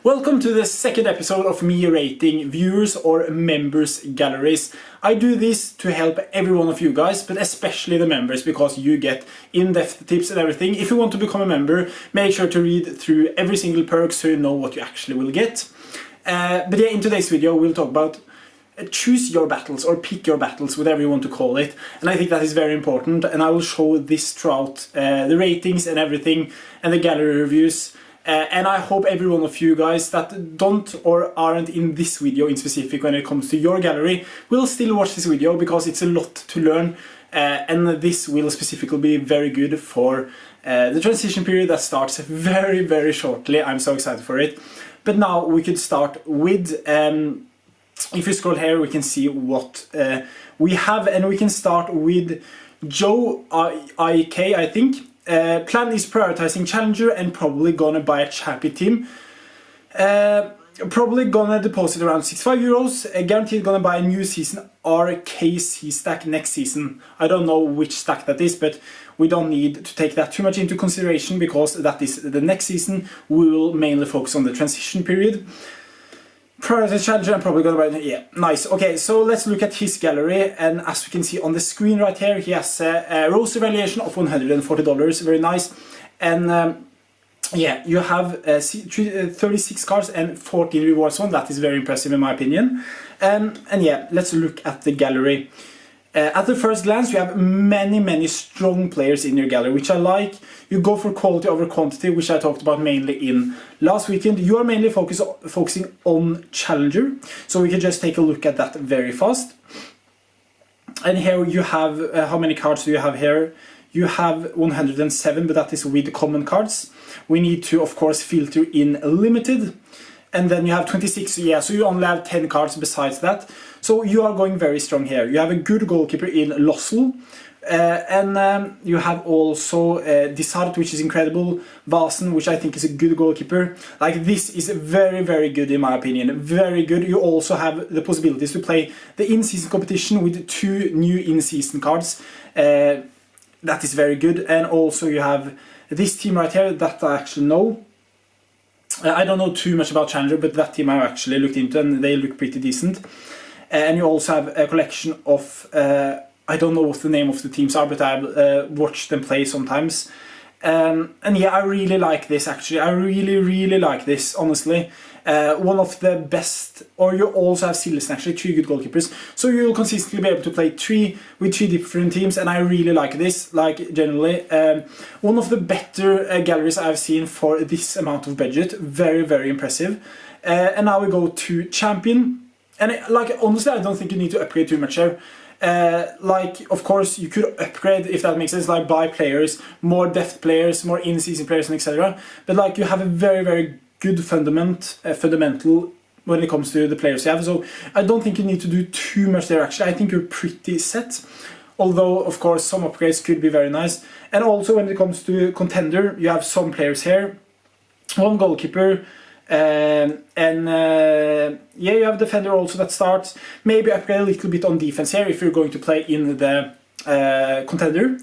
Welcome to the second episode of me rating viewers or members galleries. I do this to help every one of you guys, but especially the members, because you get in-depth tips and everything. If you want to become a member, make sure to read through every single perk so you know what you actually will get. But yeah, in today's video we'll talk about choose your battles or pick your battles, whatever you want to call it, and I think that is very important, and I will show this throughout the ratings and everything and the gallery reviews. And I hope every one of you guys that don't or aren't in this video in specific when it comes to your gallery will still watch this video, because it's a lot to learn, and this will specifically be very good for the transition period that starts very shortly. I'm so excited for it. But now we could start with, if you scroll here we can see what we have, and we can start with Joe IK, I think. Plan is prioritizing challenger and probably gonna buy a champion team. Probably gonna deposit around €65. Guaranteed gonna buy a new season RKC stack next season. I don't know which stack that is, but we don't need to take that too much into consideration, because that is the next season. We will mainly focus on the transition period. Prioritize challenger and probably gonna buy, yeah, nice. Okay, so let's look at his gallery, and as we can see on the screen right here, he has a roster valuation of $140, very nice. And yeah, you have 36 cards and 14 rewards one. That is very impressive in my opinion. And yeah, let's look at the gallery. At the first glance, you have many strong players in your gallery, which I like. You go for quality over quantity, which I talked about mainly in last weekend. You are mainly focusing on challenger, so we can just take a look at that very fast. And here you have, how many cards do you have here? You have 107, but that is with common cards. We need to, of course, filter in limited. And then you have 26, yeah, so you only have 10 cards besides that. So you are going very strong here. You have a good goalkeeper in Lossel. And you have also Dishart, which is incredible. Vasen, which I think is a good goalkeeper. Like, this is very good in my opinion. Very good. You also have the possibilities to play the in-season competition with 2 new in-season cards. That is very good. And also you have this team right here that I actually know. I don't know too much about Challenger, but that team I actually looked into and they look pretty decent. And you also have a collection of, I don't know what the name of the teams are, but I've watched them play sometimes. And yeah, I really like this actually. I really like this, honestly. One of the best, or you also have Silesen, actually 3 good goalkeepers. So you'll consistently be able to play 3 with 3 different teams, and I really like this, like generally. One of the better galleries I've seen for this amount of budget. Very impressive. And now we go to Champion. And like, honestly, I don't think you need to upgrade too much here. Like, of course, you could upgrade, if that makes sense, like buy players, more depth players, more in-season players, and etc. But like, you have a very good fundamental when it comes to the players you have. So I don't think you need to do too much there actually. I think you're pretty set. Although, of course, some upgrades could be very nice. And also when it comes to contender, you have some players here. 1 goalkeeper. Yeah, you have defender also that starts. Maybe upgrade a little bit on defense here if you're going to play in the contender.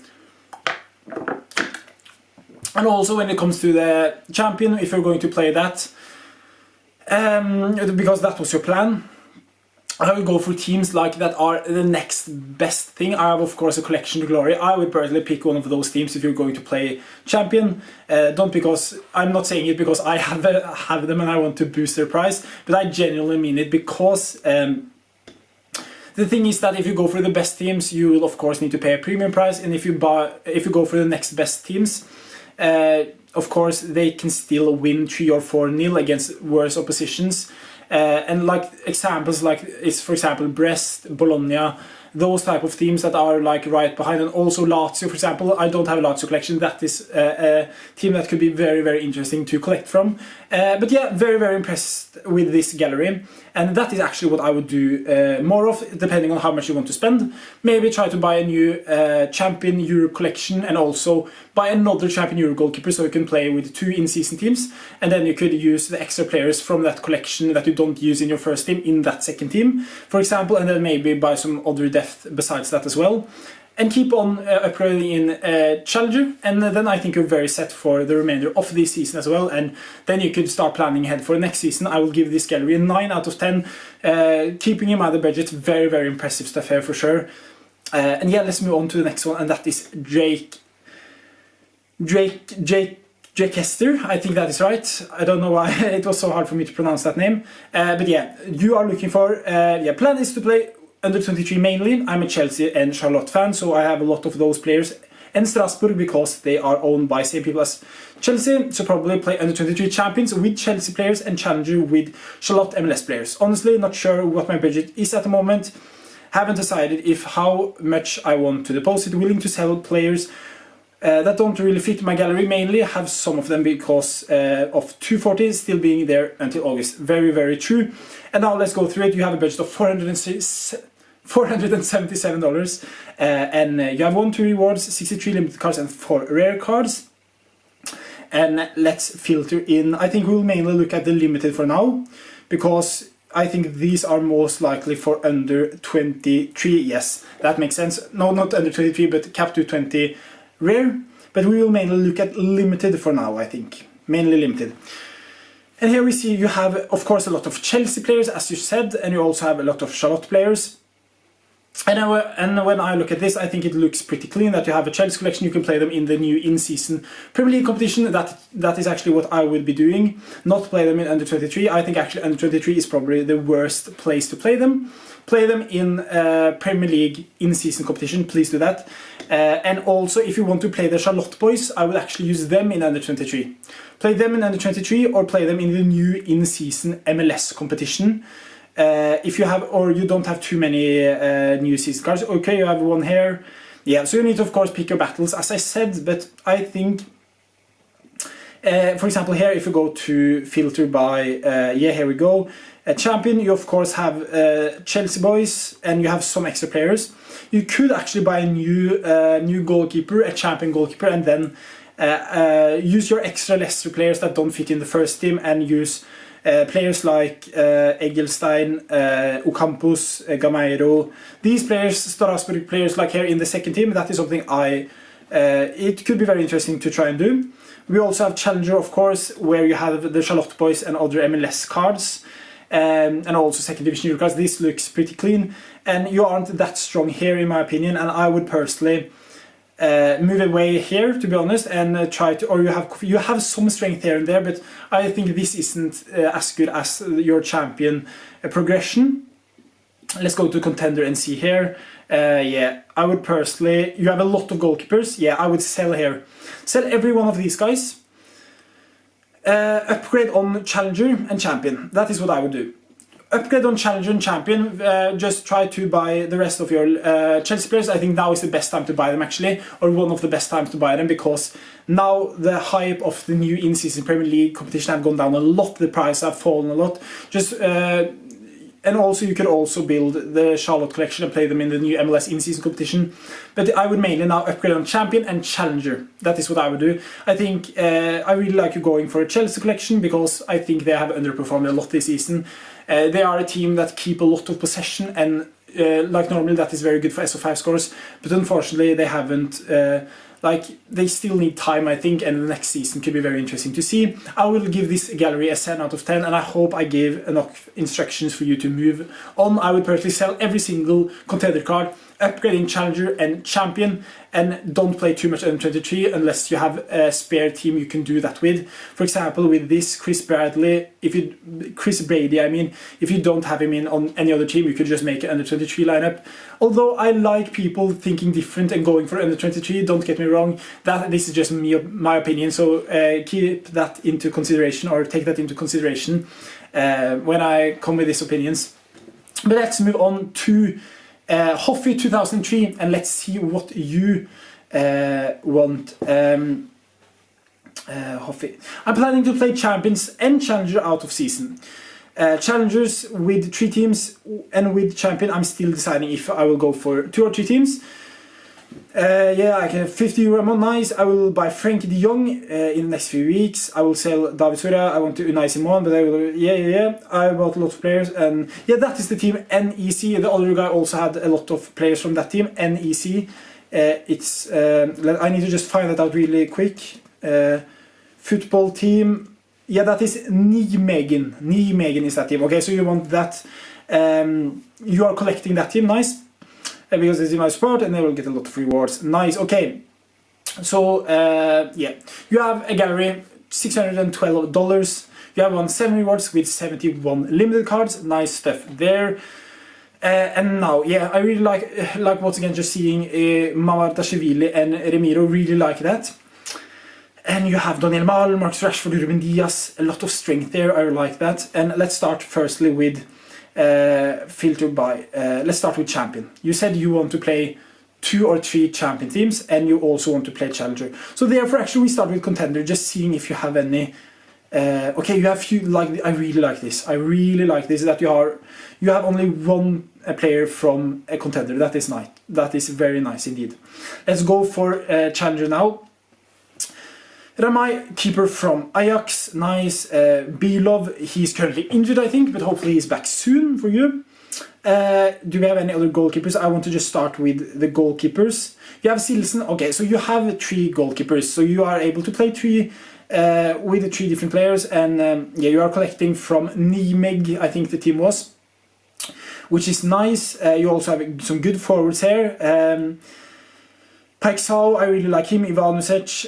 And also when it comes to the champion, if you're going to play that, because that was your plan, I would go for teams like that are the next best thing. I have, of course, a collection to glory. I would personally pick one of those teams if you're going to play champion. Don't, because I'm not saying it because I have them and I want to boost their price, but I genuinely mean it, because the thing is that if you go for the best teams, you will of course need to pay a premium price, and if you go for the next best teams, of course they can still win 3 or 4-0 against worse oppositions. And like examples like is, for example, Brest, Bologna, those type of teams that are like right behind. And also Lazio, for example. I don't have a Lazio collection. That is a team that could be very interesting to collect from. But yeah, very impressed with this gallery, and that is actually what I would do more of, depending on how much you want to spend. Maybe try to buy a new Champion Europe collection, and also buy another Champion Europe goalkeeper so you can play with 2 in-season teams, and then you could use the extra players from that collection that you don't use in your first team in that second team, for example, and then maybe buy some other depth besides that as well. and keep on upgrading in Challenger, and then I think you're very set for the remainder of this season as well, and then you could start planning ahead for next season. I will give this gallery a 9 out of 10, keeping in mind the budget. Very, very impressive stuff here for sure. And yeah, let's move on to the next one, and that is Jake Hester, I think that is right. I don't know why it was so hard for me to pronounce that name. But yeah, you are looking for, plan is to play under 23 mainly. I'm a Chelsea and Charlotte fan, so I have a lot of those players. And Strasbourg, because they are owned by same people as Chelsea, so probably play under 23 champions with Chelsea players and Challenger with Charlotte MLS players. Honestly, not sure what my budget is at the moment. Haven't decided if how much I want to deposit. Willing to sell players that don't really fit my gallery. Mainly have some of them because of 240 still being there until August. Very, very true. And now let's go through it. You have a budget of $477, and you have 1 2 rewards, 63 limited cards, and 4 rare cards. And let's filter in. I think we'll mainly look at the limited for now, because I think these are most likely for under 23. Yes, that makes sense. No, not under 23, but cap to 20 rare. But we will mainly look at limited for now, I think. Mainly limited. And here we see you have, of course, a lot of Chelsea players, as you said, and you also have a lot of Charlotte players. And when I look at this, I think it looks pretty clean that you have a Chelsea collection. You can play them in the new in-season Premier League competition. That is actually what I would be doing, not play them in under 23. I think actually under 23 is probably the worst place to play them. Play them in Premier League in-season competition, please do that. And also, if you want to play the Charlotte boys, I would actually use them in under 23. Play them in under 23 or play them in the new in-season MLS competition. If you have, or you don't have too many new season cards. Okay, you have one here. Yeah, so you need to of course pick your battles, as I said, but I think, for example here, if you go to filter by, yeah, here we go, a champion, you of course have Chelsea boys, and you have some extra players. You could actually buy a new goalkeeper, a champion goalkeeper, and then use your extra lesser players that don't fit in the first team, and use players like Egelstein, Ocampos, Gameiro. These players, Strasbourg players like here in the second team, that is something it could be very interesting to try and do. We also have Challenger, of course, where you have the Charlotte boys and other MLS cards. And also second division Euro cards. This looks pretty clean, and you aren't that strong here in my opinion, and I would personally move away here, to be honest, and try to, or you have some strength here and there, but I think this isn't as good as your champion progression. Let's go to contender and see here. Yeah, I would personally, you have a lot of goalkeepers. Yeah, I would sell here. Sell every one of these guys. Upgrade on Challenger and Champion. That is what I would do. Upgrade on Challenger and Champion. Just try to buy the rest of your Chelsea players. I think now is the best time to buy them actually, or one of the best times to buy them, because now the hype of the new in-season Premier League competition have gone down a lot. The price have fallen a lot. Just and also you could also build the Charlotte collection and play them in the new MLS in-season competition. But I would mainly now upgrade on Champion and Challenger. That is what I would do. I think I really like you going for a Chelsea collection, because I think they have underperformed a lot this season. They are a team that keep a lot of possession, and like normally that is very good for SO5 scores, but unfortunately they haven't, they still need time, I think, and the next season could be very interesting to see. I will give this gallery a 10 out of 10, and I hope I gave enough instructions for you to move on. I would personally sell every single contender card, upgrading Challenger and Champion, and don't play too much under 23 unless you have a spare team you can do that with. For example, with this Chris Brady, if you don't have him in on any other team, you could just make an under 23 lineup. Although I like people thinking different and going for under 23, don't get me wrong, this is just my opinion, so keep that into consideration, or take that into consideration when I come with these opinions. But let's move on to Hoffy 2003, and let's see what you want. Hoffy. I'm planning to play Champions and Challenger out of season. Challengers with 3 teams, and with Champion I'm still deciding if I will go for 2 or 3 teams. Yeah, I can have 50 euro a month, nice. I will buy Frankie de Jong in the next few weeks. I will sell David Sorare. I want to Unai Simon, but I will, yeah. I bought a lot of players, and yeah, that is the team NEC. The other guy also had a lot of players from that team, NEC. I need to just find that out really quick. Football team, yeah, that is Nijmegen. Nijmegen is that team. Okay, so you want that. You are collecting that team, nice. Because it's in my sport, and they will get a lot of rewards. Nice. Okay. So yeah, you have a gallery, $612. You have won 7 rewards with 71 limited cards. Nice stuff there. And now, yeah, I really like once again just seeing Mamardashvili and Remiro, really like that. And you have Daniel Mal, Marcus Rashford, Ruben Diaz, a lot of strength there, I like that. And let's start firstly with filter by, let's start with champion. You said you want to play 2 or 3 champion teams, and you also want to play challenger. So therefore actually we start with contender, just seeing if you have any. Okay, you have few, like, I really like this. I really like this, that you have only one player from a contender. That is nice. That is very nice indeed. Let's go for challenger now. Ramai, keeper from Ajax, nice. Bilov, he's currently injured I think, but hopefully he's back soon for you. Do we have any other goalkeepers? I want to just start with the goalkeepers. You have Silsen, okay, so you have 3 goalkeepers, so you are able to play 3 with the 3 different players, and yeah, you are collecting from Nijmegen, I think the team was, which is nice. You also have some good forwards here. Paixão, I really like him. Ivanovic,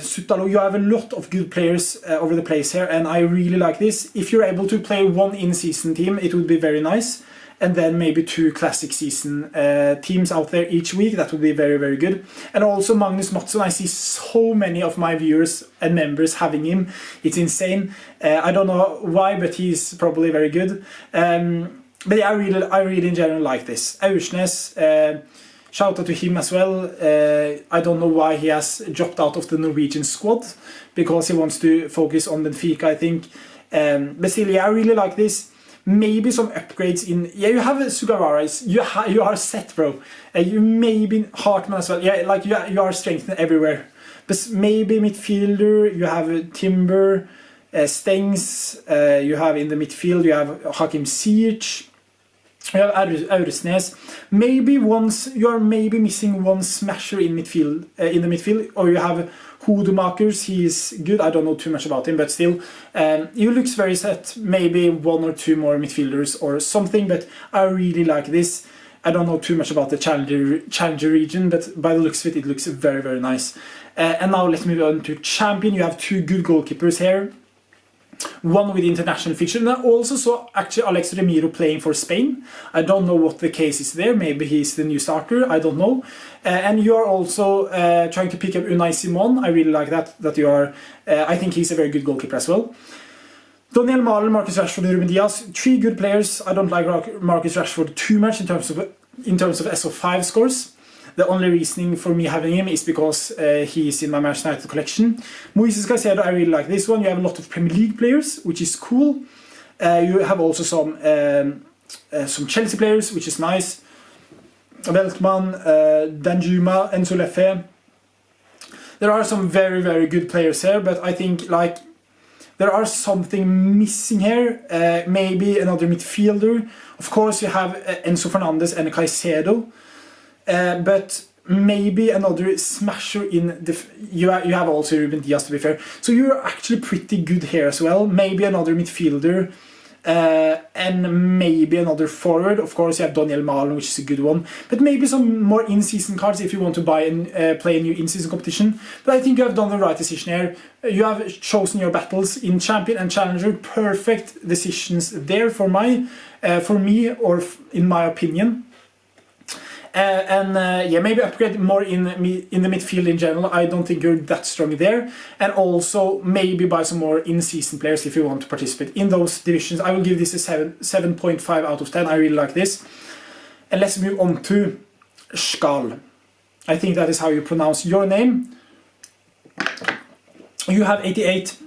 Sutalo, you have a lot of good players over the place here, and I really like this. If you're able to play 1 in-season team, it would be very nice. And then maybe 2 classic season teams out there each week. That would be very, very good. And also Magnus Mattsson, I see so many of my viewers and members having him. It's insane. I don't know why, but he's probably very good. But yeah, I really in general like this. Aursnes, shout out to him as well. I don't know why he has dropped out of the Norwegian squad, because he wants to focus on Benfica, I think. But still, yeah, I really like this. Maybe some upgrades in. Yeah, you have Sugararis. You are set, bro. You maybe Hartman as well. Yeah, like you are strengthened everywhere. But maybe midfielder. You have Timber, Stengs. You have in the midfield. You have Hakim Ziyech. You have Aursnes. Maybe you are maybe missing one smasher in midfield. In the midfield, or you have Hodemakers, he is good. I don't know too much about him, but still, he looks very set. Maybe 1 or 2 more midfielders or something, but I really like this. I don't know too much about the challenger region, but by the looks of it, it looks very, very nice. And now let's move on to champion. You have 2 good goalkeepers here. 1 with international fixture, and I also saw actually Alex Remiro playing for Spain. I don't know what the case is there. Maybe he's the new starter. I don't know. And you are also trying to pick up Unai Simon. I really like that you are. I think he's a very good goalkeeper as well. Daniel Malen, Marcus Rashford, and Ruben Diaz. 3 good players. I don't like Marcus Rashford too much in terms of SO5 scores. The only reasoning for me having him is because he's in my Manchester United collection. Moises Caicedo, I really like this one. You have a lot of Premier League players, which is cool. You have also some Chelsea players, which is nice. Veltman, Danjuma, Enzo Leffe. There are some very, very good players here, but I think like there are something missing here. Maybe another midfielder. Of course, you have Enzo Fernandez and Caicedo. But maybe another smasher in the. You have also Ruben Diaz, to be fair. So you're actually pretty good here as well. Maybe another midfielder, and maybe another forward. Of course, you have Daniel Malen, which is a good one. But maybe some more in-season cards if you want to buy and play a new in-season competition. But I think you have done the right decision here. You have chosen your battles in champion and challenger. Perfect decisions there for me, or in my opinion. Yeah, maybe upgrade more in the midfield in general. I don't think you're that strong there. And also maybe buy some more in-season players if you want to participate in those divisions. I will give this a 7.5 out of 10. I really like this. And let's move on to Skal. I think that is how you pronounce your name. You have 88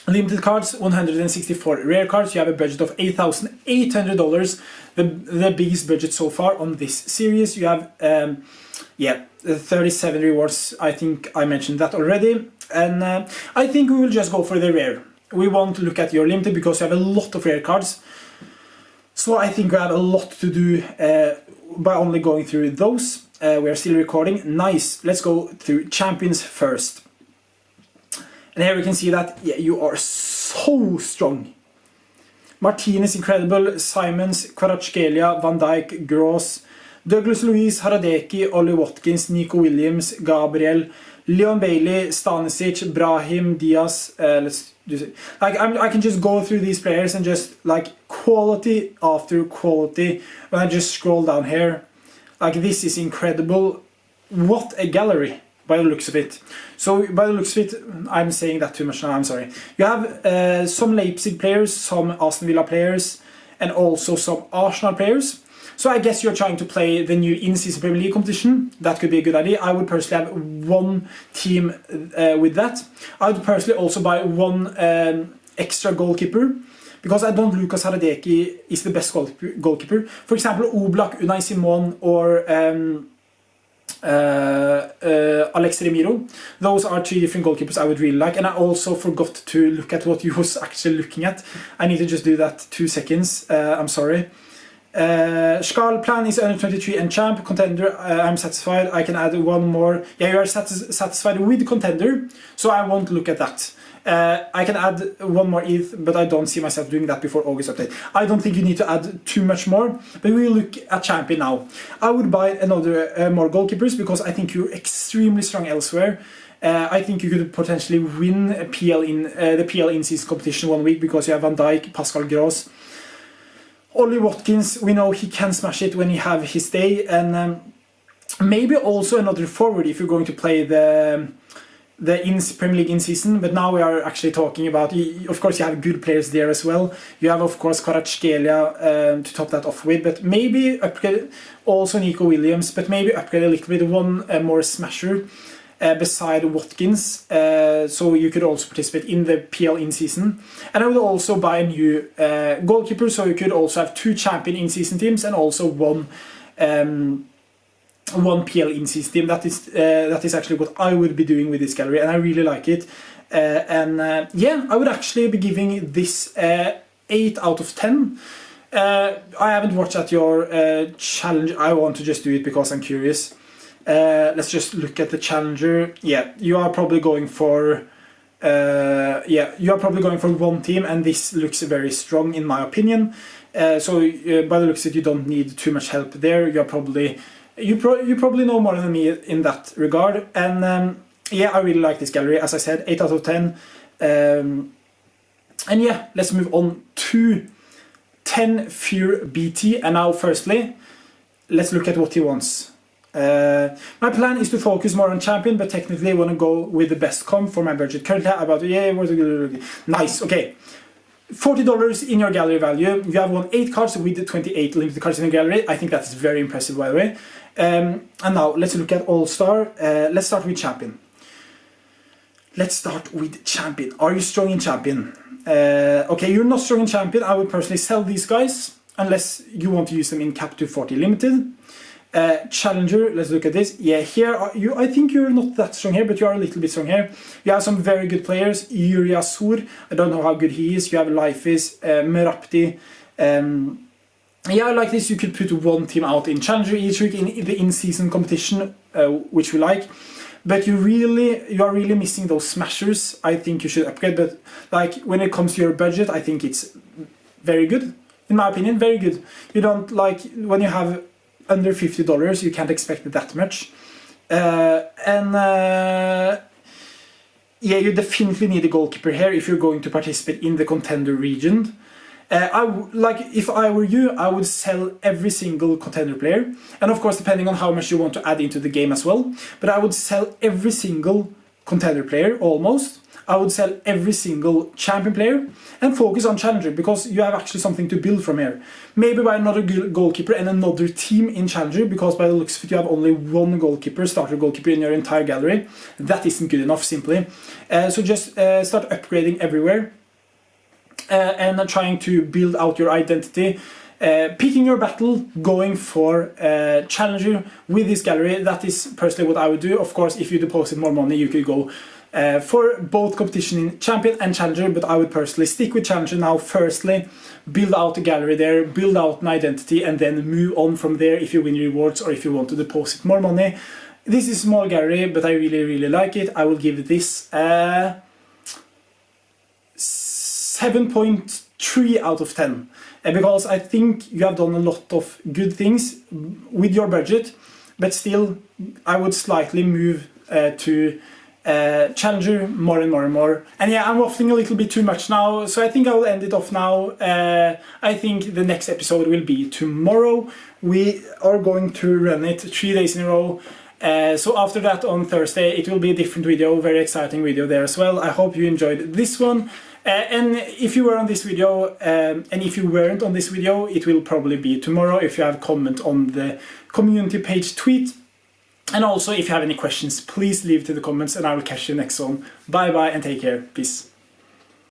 limited cards, 164 rare cards. You have a budget of $8,800, the biggest budget so far on this series. You have 37 rewards. I think I mentioned that already. And I think we will just go for the rare. We won't look at your limited because you have a lot of rare cards. So I think we have a lot to do by only going through those. we are still recording. Nice. Let's go through champions first. And here we can see that, yeah, you are so strong. Martinez, incredible. Simons, Kvaratskhelia, Van Dijk, Gross, Douglas Luiz, Hradecki, Ollie Watkins, Nico Williams, Gabriel, Leon Bailey, Stanisic, Brahim, Diaz. Let's do it. Like I can just go through these players and just like quality after quality. When I just scroll down here, like this is incredible. What a gallery by the looks of it. So by the looks of it, I'm saying that too much now. I'm sorry. You have some Leipzig players, some Aston Villa players, and also some Arsenal players. So I guess you're trying to play the new in-season Premier League competition. That could be a good idea. I would personally have one team with that. I would personally also buy one extra goalkeeper, because I don't think Lucas Hradecki is the best goalkeeper. For example, Oblak, Unai Simon, or Alex Remiro. Those are 3 different goalkeepers I would really like. And I also forgot to look at what you was actually looking at. I need to just do that 2 seconds. I'm sorry. Skal plan is under 23 and champ. Contender, I'm satisfied. I can add one more. Yeah, you are satisfied with contender, so I won't look at that. I can add one more ETH, but I don't see myself doing that before August update. I don't think you need to add too much more, but we'll look at champion now. I would buy another more goalkeepers, because I think you're extremely strong elsewhere. I think you could potentially win a the PL in-season competition 1 week, because you have Van Dijk, Pascal Gross, Ollie Watkins. We know he can smash it when he have his day, and maybe also another forward if you're going to play the Premier League in season. But now we are actually talking about, of course, you have good players there as well. You have, of course, Kvaratskhelia to top that off with, but maybe upgrade also Nico Williams, but maybe upgrade a little bit, one more smasher beside Watkins, so you could also participate in the PL in season. And I would also buy a new goalkeeper, so you could also have 2 champion in season teams and also one PL in-season team. That is actually what I would be doing with this gallery, and I really like it. Yeah, I would actually be giving this 8 out of 10. I haven't watched at your challenge. I want to just do it because I'm curious. Let's just look at the challenger. Yeah, you are probably going for one team, and this looks very strong in my opinion. So by the looks of it, you don't need too much help there. You probably know more than me in that regard. And yeah, I really like this gallery. As I said, 8 out of 10. And yeah, let's move on to 10 Fear BT. And now firstly, let's look at what he wants. My plan is to focus more on champion, but technically I want to go with the best comp for my budget. Currently nice, okay. $40 in your gallery value. You have won 8 cards with the 28 limited cards in your gallery. I think that is very impressive, by the way. And now let's look at All-Star. Let's start with champion. Are you strong in champion? Okay, you're not strong in champion. I would personally sell these guys unless you want to use them in Cap 240 limited. Challenger, let's look at this. Yeah, here I think you're not that strong here, but you are a little bit strong here. You have some very good players. Yuria Sur, I don't know how good he is. You have Lifeis, Merapti. Yeah, I like this. You could put one team out in Challenger each week in the in-season competition, which we like. But you are really missing those smashers. I think you should upgrade. But like when it comes to your budget, I think it's very good. In my opinion, very good. You don't like when you have under $50, you can't expect that much. Yeah, you definitely need a goalkeeper here if you're going to participate in the contender region. If I were you, I would sell every single contender player, and of course depending on how much you want to add into the game as well, but I would sell every single contender player almost. I would sell every single champion player and focus on challenger, because you have actually something to build from here. Maybe buy another goalkeeper and another team in challenger, because by the looks of it you have only one goalkeeper, starter goalkeeper in your entire gallery. That isn't good enough simply. So just start upgrading everywhere and trying to build out your identity. Picking your battle, going for challenger with this gallery. That is personally what I would do. Of course, if you deposit more money, you could go for both competition in Champion and Challenger, but I would personally stick with Challenger now. Firstly, build out a gallery there, build out an identity, and then move on from there if you win rewards or if you want to deposit more money. This is a small gallery, but I really like it. I will give this 7.3 out of 10 because I think you have done a lot of good things with your budget, but still I would slightly move to Challenger more and more. And yeah, I'm waffling a little bit too much now, so I think I will end it off now. I think the next episode will be tomorrow. We are going to run it 3 days in a row. So after that on Thursday it will be a different video, very exciting video there as well. I hope you enjoyed this one. And if you were on this video, and if you weren't on this video, it will probably be tomorrow if you have comment on the community page tweet. And also if you have any questions, please leave to the comments and I will catch you next one. Bye bye and take care. Peace.